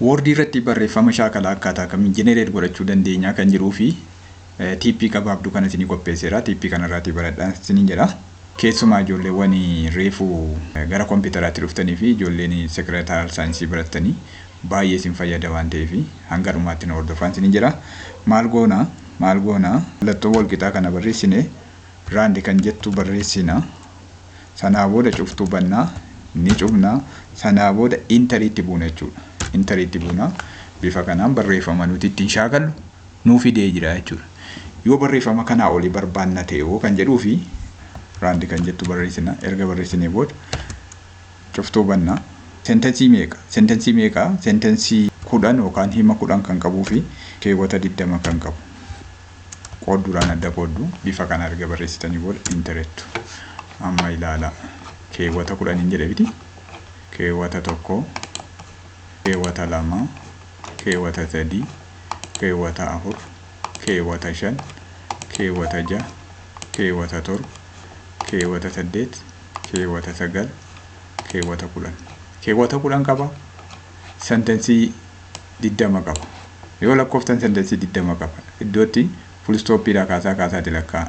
Word irratti barreeffama shaakala akkaataa kamiin generate godhachuu dandeenya kan jiruu fi TP qabaabduu kana isinii qopheesseera. TP kanarraati baradhaan isiniin jedha. Keessumaa ijoolleewwan reefuu gara kompiitaraatti dhuftanii fi ijoolleen sekretarial saayinsii baratanii baay'ee isin fayyada waan ta'eef hanga dhumaatti na hordofaa isiniin jedha. Maal goona mallattoo walqixaa kana barreessine raandi kan jettu barreessina. Sanaa booda cuftuu bannaa ni cufna. Sanaa booda intariitti buuna jechuudha. Intariitti buuna bifa kanaan barreeffama nuti ittiin shaakallu nuu fidee jira jechuudha. Yoo barreeffama kanaa olii barbaanna ta'e kan jedhuu fi raandi kan jettu barreessina. Erga barreessinee booda cuftuu bannaa. Sentensii meeqa? Sentensii 10 yookaan hima 10 kan qabuu fi keewwata 20 kan qabu. Qoodduudhaan adda qooddu bifa kana erga barreessitanii booda interettu. Amma ilaala. Keewwata 10 hin jedhe keewwata 1, keewwata 2, keewwata 3, keewwata 4, keewwata 5, keewwata 6, keewwata 7, keewwata 8, keewwata 9, keewwata 10. Keewwata 10 qaba. Sentensii 20 qaba. Yoo lakkooftan sentensii 20 qaba. Iddootti full stoppiidha kaasaati lakkaa.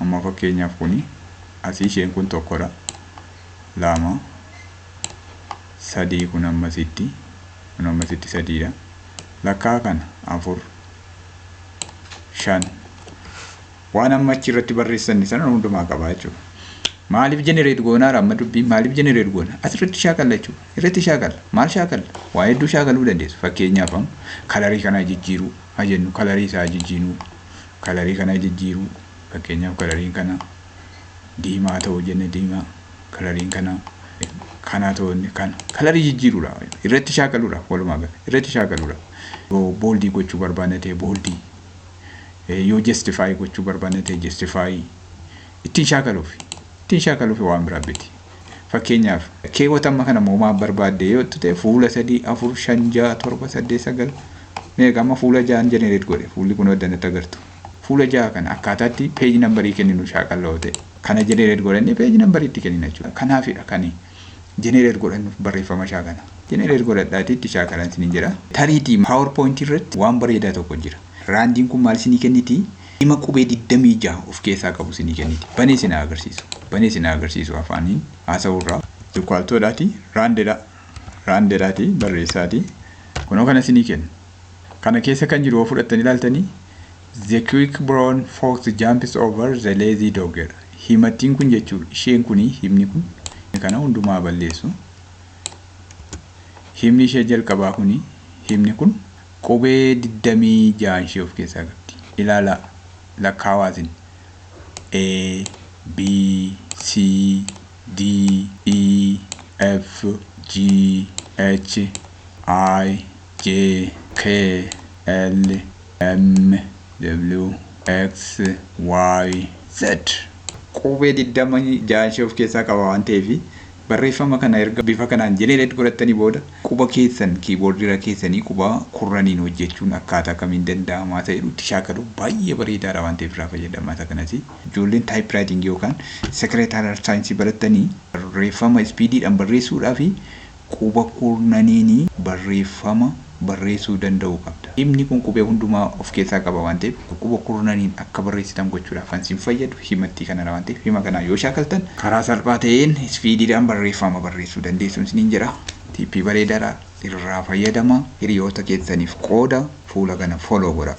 Amma fakkeenyaaf kuni asii isheen kun tokkodha. 2 3 kun ammasitti 3dha. Lakkaa kana 4 5 waan amma achi irratti barreessan sana hundumaa qaba jechuudha. Maaliif generate goonaa ramma dubbii maaliif generate goona? Asirratti shaakalla jechuudha. Irratti shaakalla. Maal shaakalla? Waa hedduu shaakaluu dandeessu. Fakkeenyaaf kalarii kana jijjiiruu hajennu kalarii isaa jijjiiruu kalarii kana jijjiiruu fakkeenyaaf kalariin kana diimaa ta'uu jenne diimaa kalariin kana ta'uu kana kalarii jijjiiruudha. Irratti shaakaluudha walumaa gala. Irratti shaakaluudha. Yoo boldii gochuu barbaanne ta'e boldii yoo justify gochuu barbaanne ta'e justify ittiin shaakaluuf waan biraa biti. Fakkeenyaaf keewwata amma kana moomaa barbaadde yoo ta'e fuula 3 4 5 6 7 8 9 meeqa amma fuula 6 generate godhe fuulli kun waddanatti agartu. Fuula 6 kana akkaataatti page numberii kenninu shaakalloo ta'e kana generate godhannee page numberiitti kennina jechuudha. Kanaafidha kan generate godhannuuf barreeffama shaakala. Generate godhadhaatti itti shaakalan isiniin jedha. Tariitii PowerPoint irratti waan bareedaa tokko jira. Raandiin kun maal isinii kenniti? Hima qubee 26 of keessaa qabu isinii kenniti. Banee isin agarsiisu afaaniin haasa'uurraa. Dukwaaltoodhaati raandeedhaati barreessaati. Kunoo kana isinii kenna. Kana keessa kan jiru yoo fudhattan ilaaltanii The quick brown fox jumps over the lazy dog. Himattiin kun jechuudha. Isheen kuni himni kun kana hundumaa balleessu. Himni ishee jalqabaa kuni himni kun qubee 26 ishee of keessaa qabdi. Ilaala lakkaawaasin A B C D E F G H I J K L M W X Y Z. Qubee 26 ishee of keessaa qaba waan ta'eef barreeffama kana erga bifa kanaan generate godhattanii booda quba keessan keyboard irra keessanii quba kurraniin hojjechuun akkaataa kamiin danda'amaa ta'e itti shaakaluu baay'ee bareedaadha waan ta'eef irraa fayyadamaa kanatti. Ijoolleen typewriting yookaan secretarial saayinsii barattanii barreeffama speediidhaan barreessuudhaa fi quba kurnaniin barreeffama barreessuu danda'uu qabda. Himni kun qubee hundumaa of keessaa qaba waan ta'eef quba kurnaniin akka barreessitan gochuudhaaf kan isin fayyadu himattii kanadha waan ta'eef hima kanaa yoo shaakaltan karaa salphaa ta'een speediidhaan barreeffama barreessuu dandeessuun isiniin jira. TP bareedaadha. Irraa fayyadama. Hiriyoota keessaniif qooda. Fuula kana follow godha.